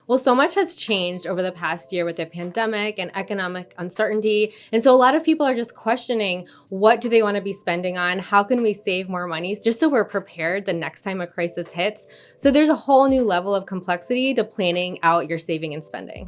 Well, so much has changed over the past year with the pandemic and economic uncertainty. And so a lot of people are just questioning, what do they want to be spending on? How can we save more money just so we're prepared the next time a crisis hits? So there's a whole new level of complexity to planning out your saving and spending.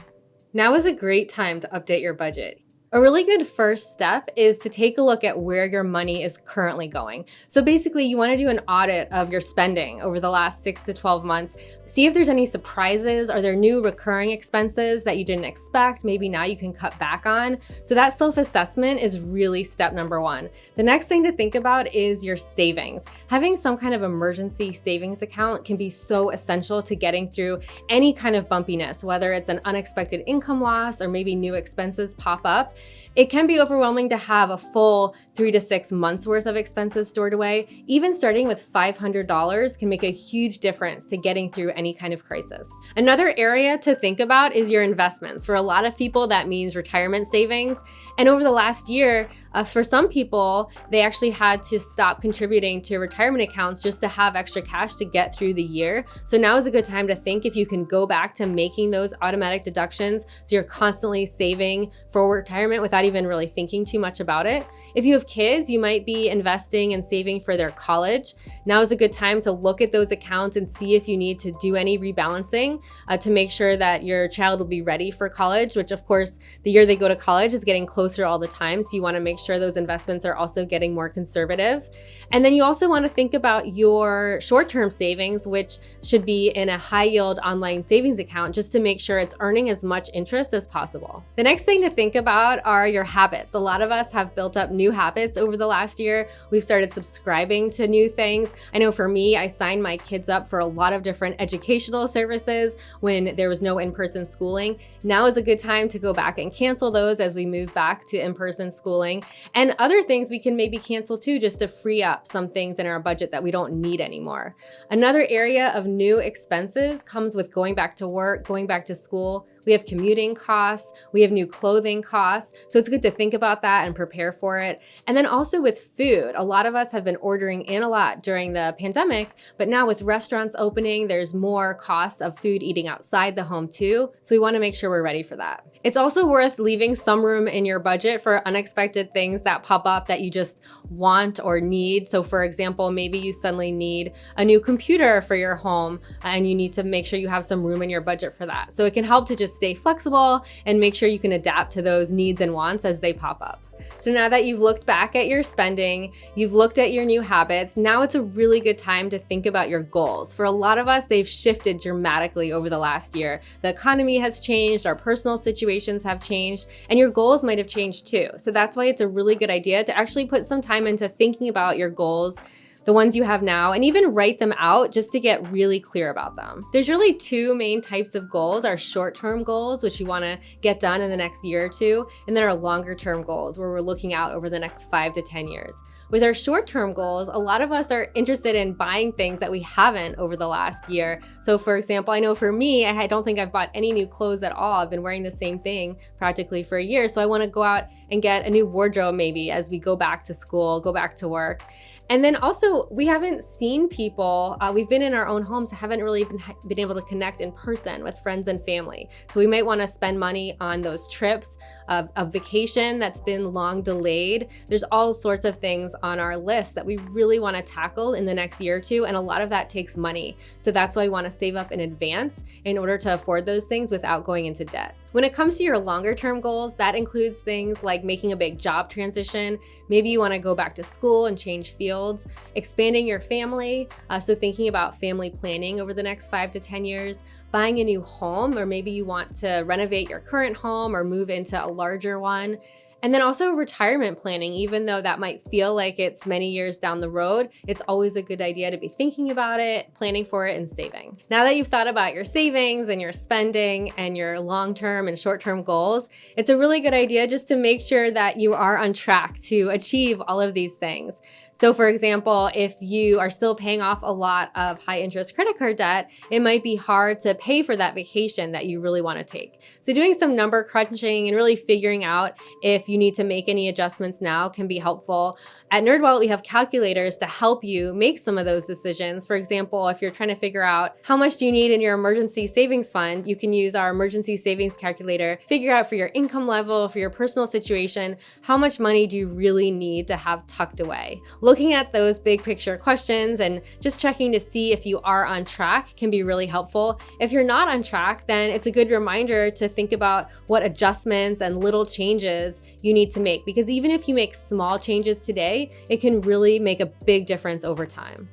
Now is a great time to update your budget. A really good first step is to take a look at where your money is currently going. So basically, you want to do an audit of your spending over the last 6 to 12 months. See if there's any surprises. Are there new recurring expenses that you didn't expect? Maybe now you can cut back on. So that self-assessment is really step number one. The next thing to think about is your savings. Having some kind of emergency savings account can be so essential to getting through any kind of bumpiness, whether it's an unexpected income loss or maybe new expenses pop up. It can be overwhelming to have a full 3 to 6 months worth of expenses stored away. Even starting with $500 can make a huge difference to getting through any kind of crisis. Another area to think about is your investments. For a lot of people, that means retirement savings. And over the last year, for some people, they actually had to stop contributing to retirement accounts just to have extra cash to get through the year. So now is a good time to think if you can go back to making those automatic deductions so you're constantly saving for retirement without even really thinking too much about it. If you have kids, you might be investing and saving for their college. Now is a good time to look at those accounts and see if you need to do any rebalancing to make sure that your child will be ready for college, which of course, the year they go to college is getting closer all the time. So you want to make sure those investments are also getting more conservative. And then you also want to think about your short-term savings, which should be in a high yield online savings account just to make sure it's earning as much interest as possible. The next thing to think about are your habits. A lot of us have built up new habits over the last year. We've started subscribing to new things. I know for me, I signed my kids up for a lot of different educational services when there was no in-person schooling. Now is a good time to go back and cancel those as we move back to in-person schooling. And other things we can maybe cancel too, just to free up some things in our budget that we don't need anymore. Another area of new expenses comes with going back to work, going back to school. We have commuting costs, we have new clothing costs. So it's good to think about that and prepare for it. And then also with food, a lot of us have been ordering in a lot during the pandemic, but now with restaurants opening, there's more costs of food eating outside the home too. So we want to make sure we're ready for that. It's also worth leaving some room in your budget for unexpected things that pop up that you just want or need. So for example, maybe you suddenly need a new computer for your home and you need to make sure you have some room in your budget for that. So it can help to just stay flexible and make sure you can adapt to those needs and wants as they pop up. So now that you've looked back at your spending, you've looked at your new habits, now it's a really good time to think about your goals. For a lot of us, they've shifted dramatically over the last year. The economy has changed, our personal situations have changed, and your goals might have changed too. So that's why it's a really good idea to actually put some time into thinking about your goals, the ones you have now, and even write them out just to get really clear about them. There's really two main types of goals: our short-term goals, which you want to get done in the next year or two, and then our longer-term goals, where we're looking out over the next 5 to 10 years. With our short-term goals, a lot of us are interested in buying things that we haven't over the last year. So for example, I know for me, I don't think I've bought any new clothes at all. I've been wearing the same thing practically for a year. So I want to go out and get a new wardrobe maybe as we go back to school, go back to work. And then also, we haven't seen people, we've been in our own homes, haven't really been able to connect in person with friends and family. So we might want to spend money on those trips, a vacation that's been long delayed. There's all sorts of things on our list that we really want to tackle in the next year or two, and a lot of that takes money. So that's why we want to save up in advance in order to afford those things without going into debt. When it comes to your longer term goals, that includes things like making a big job transition. Maybe you want to go back to school and change fields, expanding your family. So thinking about family planning over the next 5 to 10 years, buying a new home, or maybe you want to renovate your current home or move into a larger one. And then also retirement planning, even though that might feel like it's many years down the road, it's always a good idea to be thinking about it, planning for it, and saving. Now that you've thought about your savings and your spending and your long-term and short-term goals, it's a really good idea just to make sure that you are on track to achieve all of these things. So for example, if you are still paying off a lot of high-interest credit card debt, it might be hard to pay for that vacation that you really want to take. So doing some number crunching and really figuring out if you need to make any adjustments now can be helpful. At NerdWallet, we have calculators to help you make some of those decisions. For example, if you're trying to figure out how much do you need in your emergency savings fund, you can use our emergency savings calculator, figure out for your income level, for your personal situation, how much money do you really need to have tucked away. Looking at those big picture questions and just checking to see if you are on track can be really helpful. If you're not on track, then it's a good reminder to think about what adjustments and little changes you need to make, because even if you make small changes today, it can really make a big difference over time.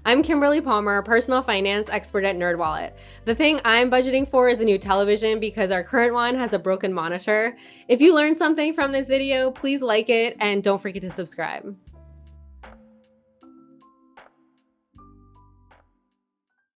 I'm Kimberly Palmer, personal finance expert at NerdWallet. The thing I'm budgeting for is a new television because our current one has a broken monitor. If you learned something from this video, please like it and don't forget to subscribe.